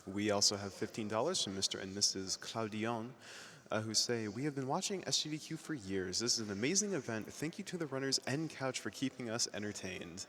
We also have $15 from Mr. and Mrs. Claudion, who say, "We have been watching SGDQ for years. This is an amazing event. Thank you to the runners and Couch for keeping us entertained."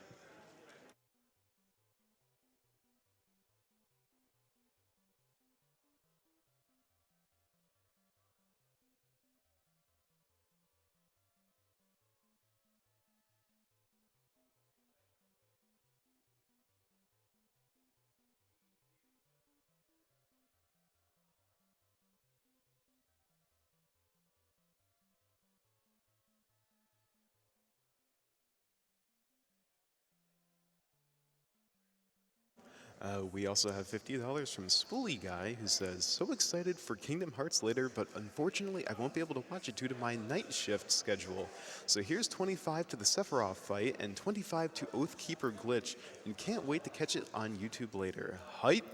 We also have $50 from Spoolie Guy, who says, "So excited for Kingdom Hearts later, but unfortunately I won't be able to watch it due to my night shift schedule. So here's 25 to the Sephiroth fight and 25 to Oathkeeper Glitch, and can't wait to catch it on YouTube later. Hype!"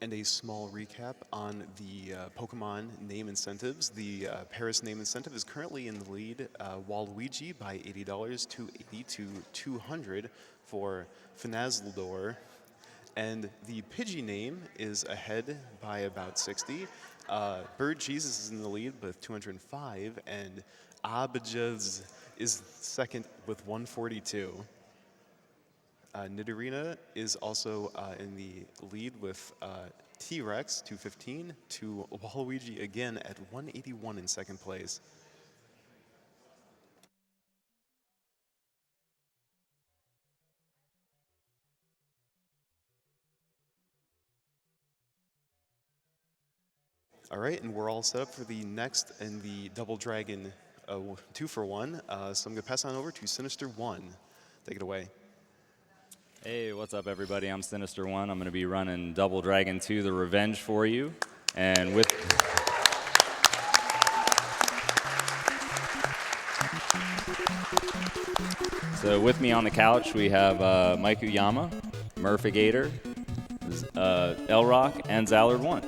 And a small recap on the Pokemon name incentives. The Paris name incentive is currently in the lead, Waluigi by $80 to 80 to 200 for Finazdor. And the Pidgey name is ahead by about 60. Bird Jesus is in the lead with 205, and Abjaz is second with 142. Nidorina is also in the lead with T-Rex, 215, to Waluigi again at 181 in second place. All right, and we're all set up for the next in the Double Dragon 2-for-1. So I'm going to pass on over to sinister1. Take it away. Hey, what's up, everybody? I'm sinister1. I'm going to be running Double Dragon 2, The Revenge for you. And with... So with me on the couch, we have Mike Uyama, Murphigator, L-Rock, and Zallard1.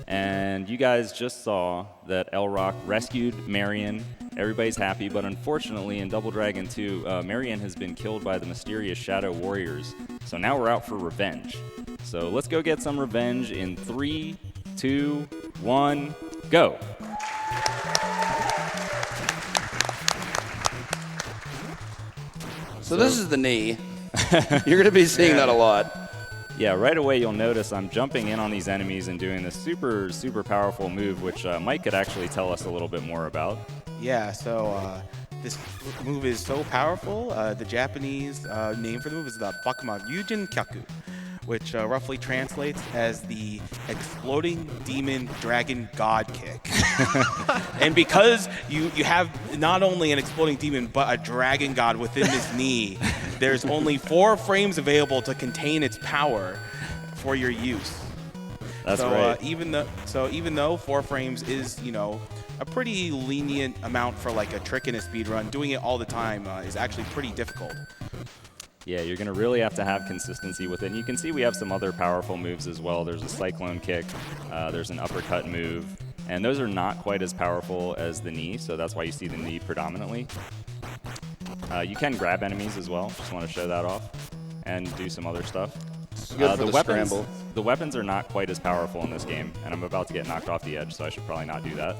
And you guys just saw that L-Rock rescued Marion. Everybody's happy, but unfortunately in Double Dragon 2, Marion has been killed by the mysterious Shadow Warriors. So now we're out for revenge. So let's go get some revenge in 3, 2, 1, go. So this is the knee. You're going to be seeing that a lot. Yeah, right away you'll notice I'm jumping in on these enemies and doing this super, super powerful move, which Mike could actually tell us a little bit more about. Yeah, so this move is so powerful. The Japanese name for the move is the Bakuma Yujin Kyaku, which roughly translates as the exploding demon dragon god kick. And because you have not only an exploding demon, but a dragon god within this knee, there's only 4 frames available to contain its power for your use. That's right. Even though 4 frames is, a pretty lenient amount for like a trick in a speed run, doing it all the time is actually pretty difficult. Yeah, you're going to really have to have consistency with it. And you can see we have some other powerful moves as well. There's a Cyclone Kick, there's an uppercut move, and those are not quite as powerful as the knee, so that's why you see the knee predominantly. You can grab enemies as well, just want to show that off, and do some other stuff. Good for the scramble. The weapons are not quite as powerful in this game, and I'm about to get knocked off the edge, so I should probably not do that.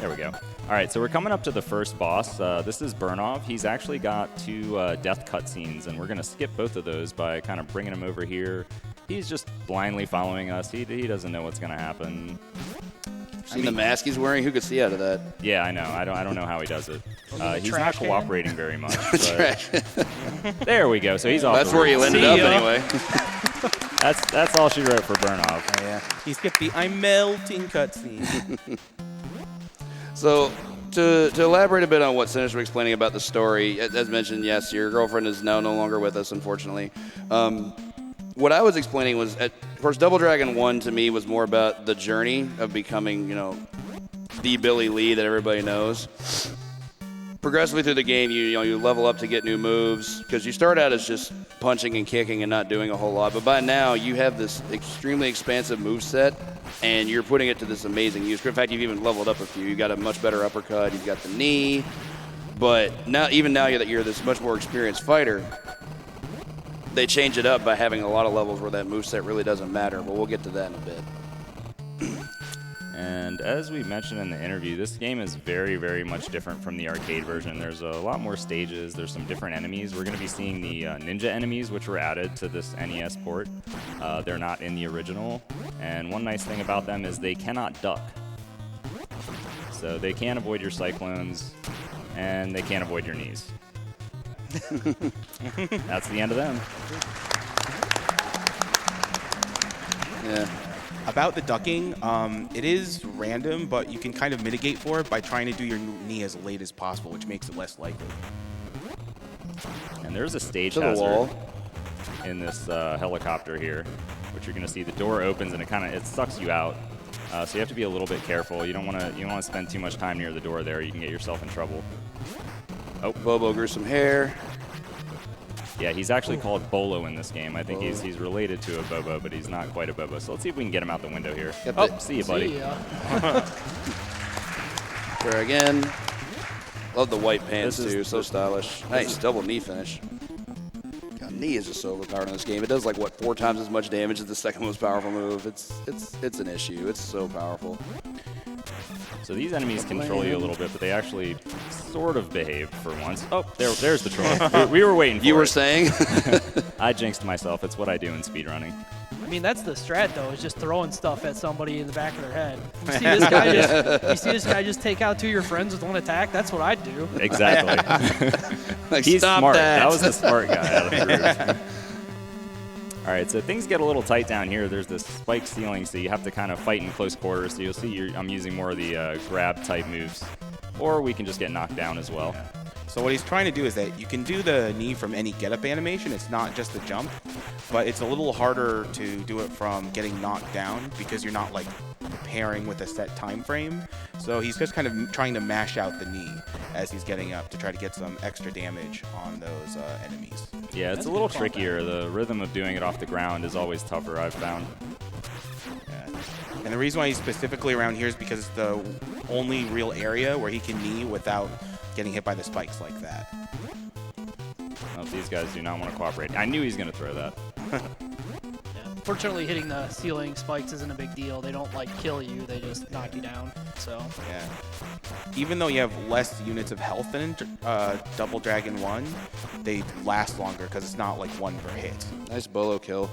There we go. All right, so we're coming up to the first boss. This is Burnov. He's actually got 2 death cutscenes, and we're going to skip both of those by kind of bringing him over here. He's just blindly following us. He doesn't know what's going to happen. See the mask he's wearing? Who could see out of that? Yeah, I know. I don't know how he does it. He's not cooperating very much. That's right. There we go. So he's off. That's where you ended up anyway. That's all she wrote for Burnoff. Oh, yeah. He skipped the I'm melting cutscene. So, to elaborate a bit on what Sinister was explaining about the story, as mentioned, yes, your girlfriend is now no longer with us, unfortunately. What I was explaining was, of course, Double Dragon 1 to me was more about the journey of becoming, the Billy Lee that everybody knows. Progressively through the game, you level up to get new moves, because you start out as just punching and kicking and not doing a whole lot. But by now, you have this extremely expansive move set, and you're putting it to this amazing use. In fact, you've even leveled up a few. You've got a much better uppercut. You've got the knee. But now, even now that you're this much more experienced fighter, they change it up by having a lot of levels where that moveset really doesn't matter. But we'll get to that in a bit. And as we mentioned in the interview, this game is very, very much different from the arcade version. There's a lot more stages. There's some different enemies. We're going to be seeing the ninja enemies, which were added to this NES port. They're not in the original. And one nice thing about them is they cannot duck. So they can't avoid your cyclones, and they can't avoid your knees. That's the end of them. Yeah. About the ducking, it is random, but you can kind of mitigate for it by trying to do your knee as late as possible, which makes it less likely. And there's a stage To the hazard wall. in this helicopter here, which you're going to see the door opens and it sucks you out. So you have to be a little bit careful. You don't want to spend too much time near the door there. You can get yourself in trouble. Oh, Bobo grew some hair. Yeah, he's actually called Bolo in this game. I think he's related to a Bobo, but he's not quite a Bobo. So let's see if we can get him out the window here. Got See you, buddy. See ya. There again. Love the white pants This is too, so stylish. Nice double knee finish. God, knee is just so overpowered in this game. It does like 4 times as much damage as the second most powerful move. It's an issue. It's so powerful. So these enemies control you a little bit, but they actually sort of behave for once. Oh, there's the troll. we were waiting for it. You were saying? I jinxed myself. It's what I do in speedrunning. I mean, that's the strat, though, is just throwing stuff at somebody in the back of their head. You see this guy just take out 2 of your friends with 1 attack? That's what I'd do. Exactly. Like, He's stop smart. that. That was the smart guy out of the group. All right, so things get a little tight down here. There's this spike ceiling, so you have to kind of fight in close quarters. So you'll see I'm using more of the grab type moves, or we can just get knocked down as well. So what he's trying to do is that you can do the knee from any get-up animation. It's not just the jump, but it's a little harder to do it from getting knocked down because you're not like preparing with a set time frame. So he's just kind of trying to mash out the knee as he's getting up to try to get some extra damage on those enemies. Yeah, it's That's a little good fun, trickier. The rhythm of doing it off the ground is always tougher, I've found. Yeah. And the reason why he's specifically around here is because it's the only real area where he can knee without getting hit by the spikes like that. Oh, these guys do not want to cooperate. I knew he was going to throw that. Yeah. Fortunately, hitting the ceiling spikes isn't a big deal. They don't, kill you. They just knock you down. So. Yeah. Even though you have less units of health than in Double Dragon 1, they last longer because it's not like 1 per hit. Nice Bolo kill.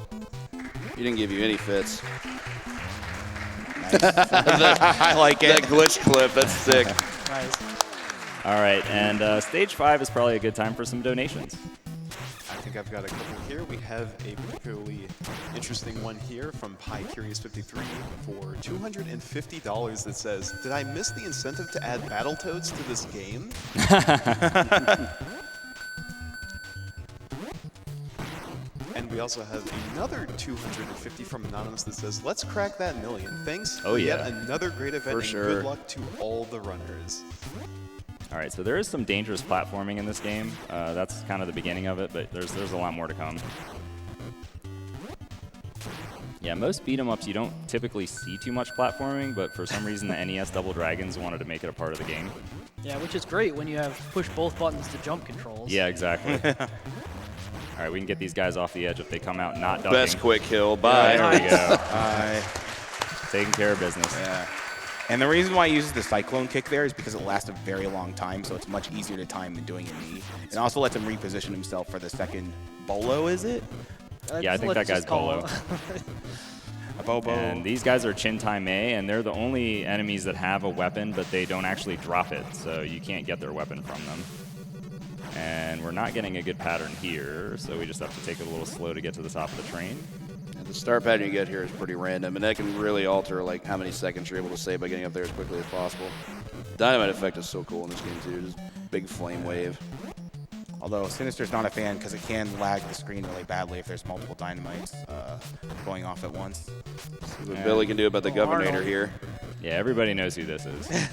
He didn't give you any fits. Nice. I like it. That glitch clip, that's sick. Nice. All right, and stage 5 is probably a good time for some donations. I think I've got a couple here. We have a particularly interesting one here from PieCurious53 for $250 that says, "Did I miss the incentive to add Battletoads to this game?" And we also have another $250 from Anonymous that says, "Let's crack that million. Thanks Oh, for yeah. yet another great event For and sure. good luck to all the runners." All right, so there is some dangerous platforming in this game. That's kind of the beginning of it, but there's a lot more to come. Yeah, most beat-em-ups you don't typically see too much platforming, but for some reason the NES Double Dragons wanted to make it a part of the game. Yeah, which is great when you have push both buttons to jump controls. Yeah, exactly. All right, we can get these guys off the edge if they come out not ducking. Best quick kill. Bye. There we go. Taking care of business. Yeah. And the reason why he uses the Cyclone Kick there is because it lasts a very long time, so it's much easier to time than doing a knee. And also lets him reposition himself for the second Bolo, is it? Yeah, I think that guy's Bolo. A Bobo. And these guys are Chintai Mei, and they're the only enemies that have a weapon, but they don't actually drop it, so you can't get their weapon from them. And we're not getting a good pattern here, so we just have to take it a little slow to get to the top of the train. The start pattern you get here is pretty random, and that can really alter like how many seconds you're able to save by getting up there as quickly as possible. Dynamite effect is so cool in this game too. Just big flame wave. Although Sinister's not a fan because it can lag the screen really badly if there's multiple dynamites going off at once. See what Billy can do about the Governator Arnold. here. Yeah, everybody knows who this is.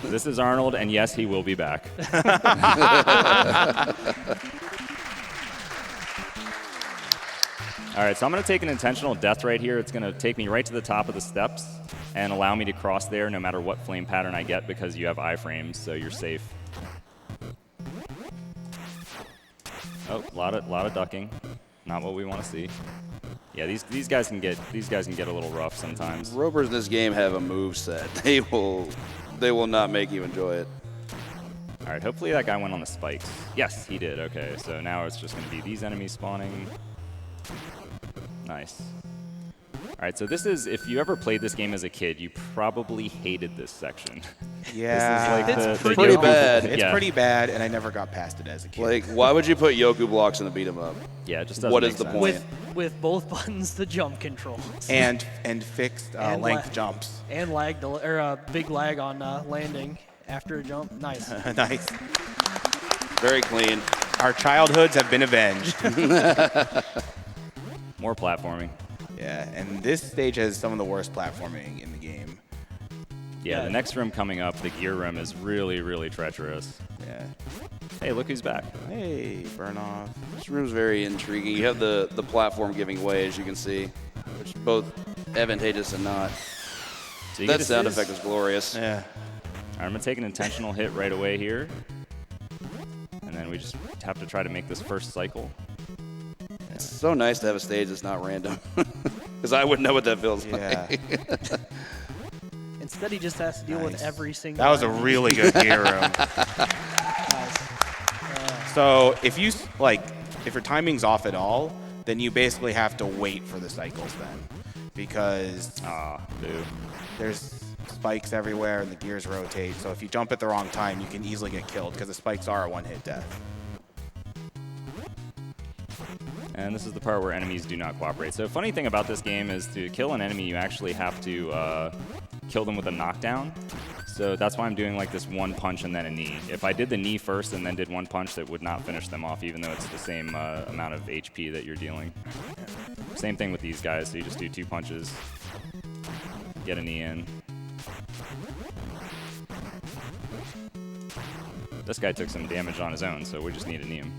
This is Arnold, and yes, he will be back. All right, so I'm going to take an intentional death right here. It's going to take me right to the top of the steps and allow me to cross there no matter what flame pattern I get because you have iframes, so you're safe. Oh, a lot of ducking. Not what we want to see. Yeah, these guys can get a little rough sometimes. Ropers in this game have a move set. They will not make you enjoy it. All right, hopefully that guy went on the spikes. Yes, he did. Okay, so now it's just going to be these enemies spawning. Nice. All right, so this is, if you ever played this game as a kid, you probably hated this section. Yeah, This is like It's the pretty Yoku- bad. it's yeah. pretty bad, and I never got past it as a kid. Like, why would you put Yoku blocks in a beat 'em up? Yeah, it just doesn't What make is the sense. point? With both buttons, the jump control. and fixed And length la- jumps. And lag, big lag on landing after a jump. Nice. Nice. Very clean. Our childhoods have been avenged. More platforming. Yeah, and this stage has some of the worst platforming in the game. Yeah, Yeah. the next room coming up, the gear room, is really, really treacherous. Yeah. Hey, look who's back. Hey, burn off. This room's very intriguing. You have the platform giving way, as you can see, which is both advantageous and not. So you That get to sound see- effect is glorious. Yeah. All right, I'm going to take an intentional hit right away here. And then we just have to try to make this first cycle. It's so nice to have a stage that's not random, because I wouldn't know what that feels Yeah. like. Instead, he just has to deal with Nice. every single. That was a enemy. really good gear room. Nice. So if you if your timing's off at all, then you basically have to wait for the cycles then, because Ah, boo. there's spikes everywhere and the gears rotate. So if you jump at the wrong time, you can easily get killed because the spikes are a one-hit death. And this is the part where enemies do not cooperate. So funny thing about this game is to kill an enemy, you actually have to kill them with a knockdown. So that's why I'm doing like this one punch and then a knee. If I did the knee first and then did one punch, that would not finish them off, even though it's the same amount of HP that you're dealing. Same thing with these guys. So you just do 2 punches, get a knee in. This guy took some damage on his own, so we just need to knee him.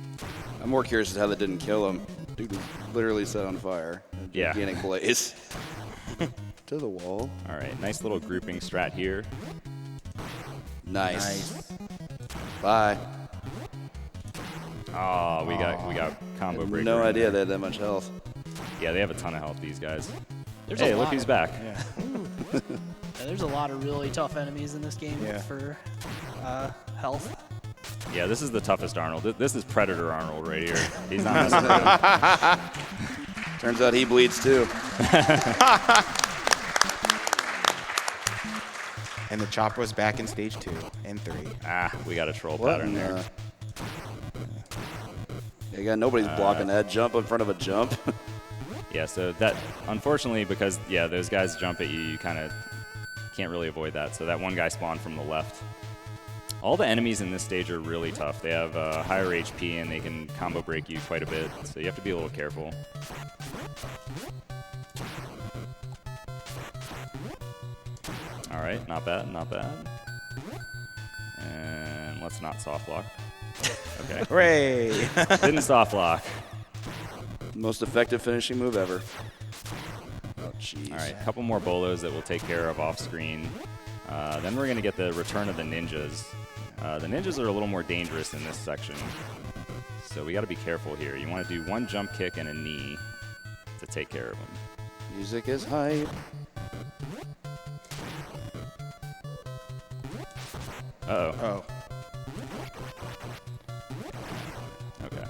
I'm more curious as to how that didn't kill him. Dude was literally set on fire. A Yeah. gigantic blaze. To the wall. All right, nice little grouping strat here. Nice. Bye. Oh, we got combo breaker. No in idea there. they had that much health. Yeah, they have a ton of health, these guys. There's Hey, a look lot who's of- back. Yeah, there's a lot of really tough enemies in this game Yeah. for health. Yeah, this is the toughest Arnold. This is Predator Arnold right here. He's not messing around. Turns out he bleeds too. And the chopper was back in stage 2 and 3. Ah, we got a troll What pattern in there. the- You got nobody's blocking that jump in front of a jump. Yeah, so that, unfortunately, because, yeah, those guys jump at you, you kind of can't really avoid that. So that one guy spawned from the left. All the enemies in this stage are really tough. They have higher HP and they can combo break you quite a bit. So you have to be a little careful. All right, not bad, not bad. And let's not soft lock. Okay, Hooray! didn't soft lock. Most effective finishing move ever. Oh, jeez. All right, a couple more bolos that we'll take care of off screen. Then we're going to get the return of the ninjas. The ninjas are a little more dangerous in this section. So we got to be careful here. You want to do one jump kick and a knee to take care of them. Music is hype. Uh-oh. Oh. Okay.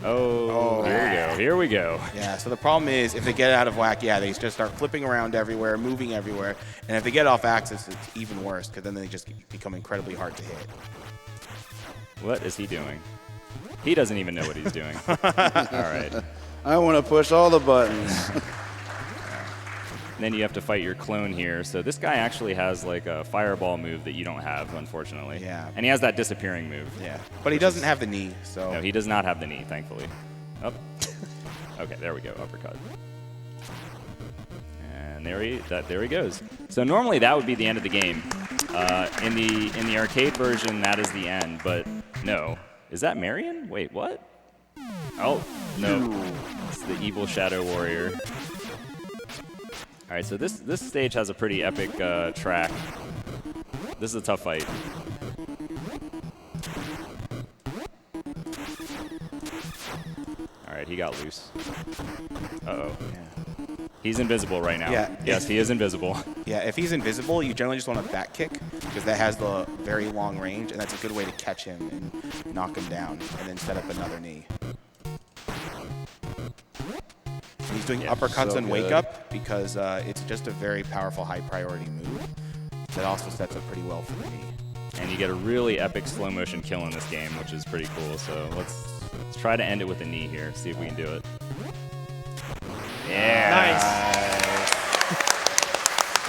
Oh, Oh. here we go. Here we go. Yeah, so the problem is if they get out of whack, yeah, they just start flipping around everywhere, moving everywhere. And if they get off axis, it's even worse because then they just become incredibly hard to hit. What is he doing? He doesn't even know what he's doing. All right. I want to push all the buttons. And then you have to fight your clone here. So this guy actually has like a fireball move that you don't have, unfortunately. Yeah. And he has that disappearing move. Yeah, but he doesn't have the knee, so. No, he does not have the knee, thankfully. Oh. Okay, there we go, uppercut. And there he goes. So normally that would be the end of the game. In the arcade version, that is the end, but no. Is that Marion? Wait, what? Oh, no. It's the evil Shadow Warrior. All right, so this stage has a pretty epic track. This is a tough fight. All right, he got loose. Uh-oh. He's invisible right now. Yeah. Yes, he is invisible. Yeah, if he's invisible, you generally just want to back kick because that has the very long range, and that's a good way to catch him and knock him down, and then set up another knee. And he's doing uppercuts so and wake good. up because it's just a very powerful high priority move that also sets up pretty well for the knee. And you get a really epic slow motion kill in this game, which is pretty cool. So let's try to end it with a knee here, see if we can do it. Yeah. Nice.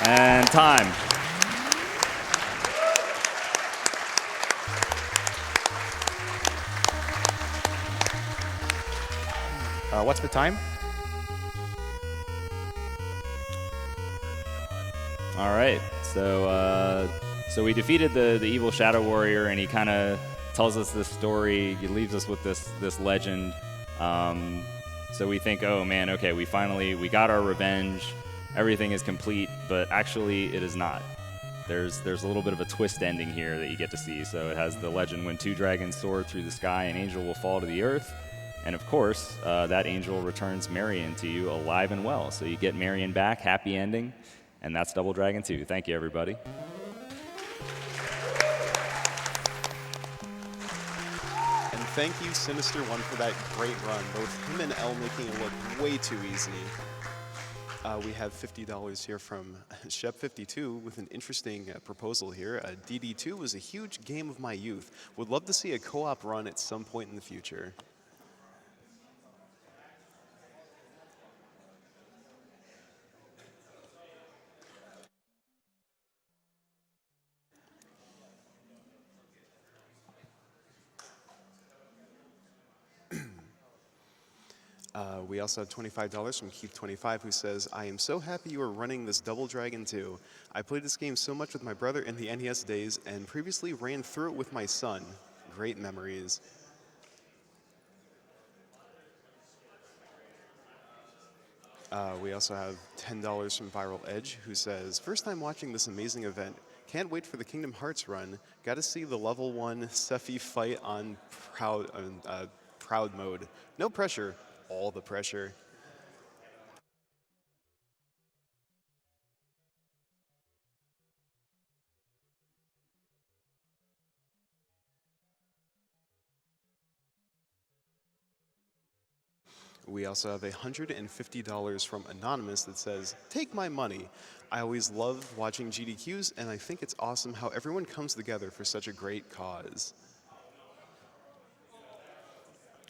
And time. What's the time? All right, so we defeated the evil Shadow Warrior, and he kind of tells us this story. He leaves us with this legend. So we think, oh man, okay, we got our revenge. Everything is complete, but actually it is not. There's a little bit of a twist ending here that you get to see. So it has the legend: when two dragons soar through the sky, an angel will fall to the earth. And of course, that angel returns Marion to you alive and well. So you get Marion back, happy ending. And that's Double Dragon 2. Thank you, everybody. And thank you, Sinister1, for that great run. Both him and Elle making it look way too easy. We have $50 here from Shep52 with an interesting proposal here. DD2 was a huge game of my youth. Would love to see a co-op run at some point in the future. We also have $25 from Keith25, who says, I am so happy you are running this Double Dragon 2. I played this game so much with my brother in the NES days and previously ran through it with my son. Great memories. We also have $10 from Viral Edge, who says, first time watching this amazing event. Can't wait for the Kingdom Hearts run. Got to see the level 1 Sephi fight on Proud mode. No pressure. All the pressure. We also have $150 from Anonymous that says, take my money. I always love watching GDQs, and I think it's awesome how everyone comes together for such a great cause.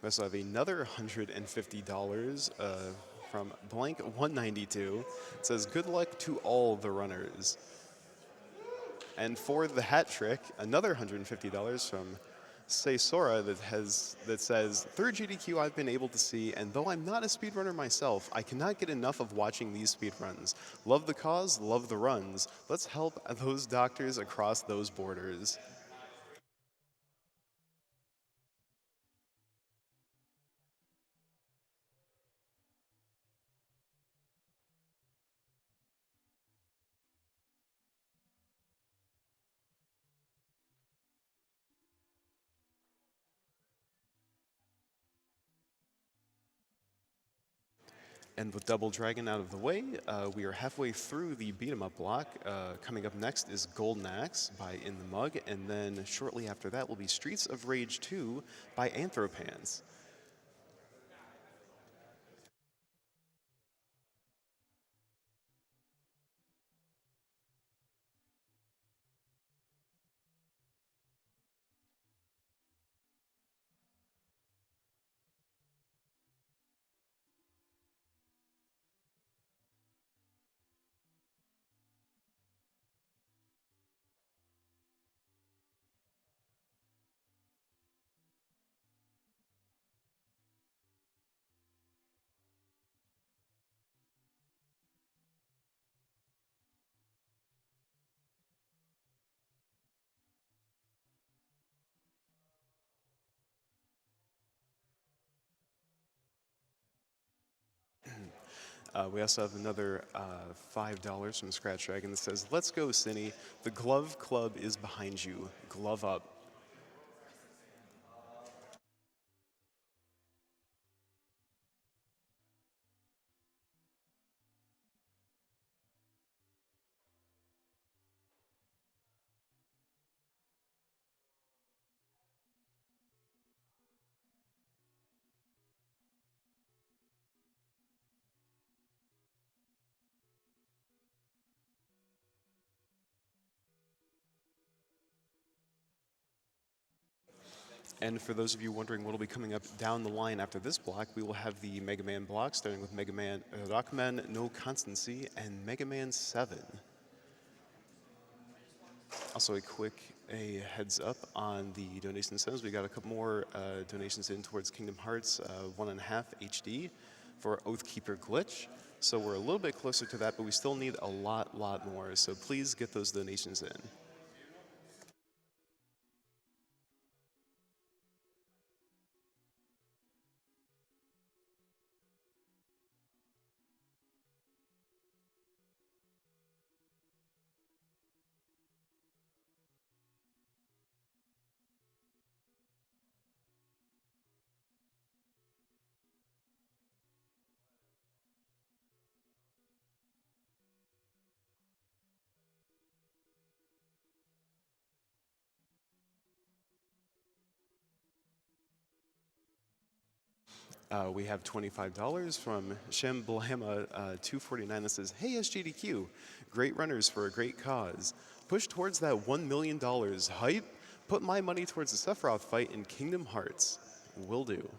We also have another $150 from Blank192. It says, good luck to all the runners. And for the hat trick, another $150 from Sora that says, third GDQ I've been able to see, and though I'm not a speedrunner myself, I cannot get enough of watching these speedruns. Love the cause, love the runs. Let's help those doctors across those borders. And with Double Dragon out of the way, we are halfway through the beat-em-up block. Coming up next is Golden Axe by In the Mug, and then shortly after that will be Streets of Rage 2 by Anthropants. We also have another $5 from Scratch Dragon that says, "Let's go, Cinny. The Glove Club is behind you. Glove up." And for those of you wondering what will be coming up down the line after this block, we will have the Mega Man block, starting with Mega Man Rockman No Constancy and Mega Man 7. Also, a heads up on the donation incentives. We got a couple more donations in towards Kingdom Hearts 1.5 HD for Oathkeeper Glitch. So we're a little bit closer to that, but we still need a lot more. So please get those donations in. We have $25 from Shamblama 249 that says, "Hey SGDQ, great runners for a great cause. Push towards that $1 million. Hype? Put my money towards the Sephiroth fight in Kingdom Hearts. Will do."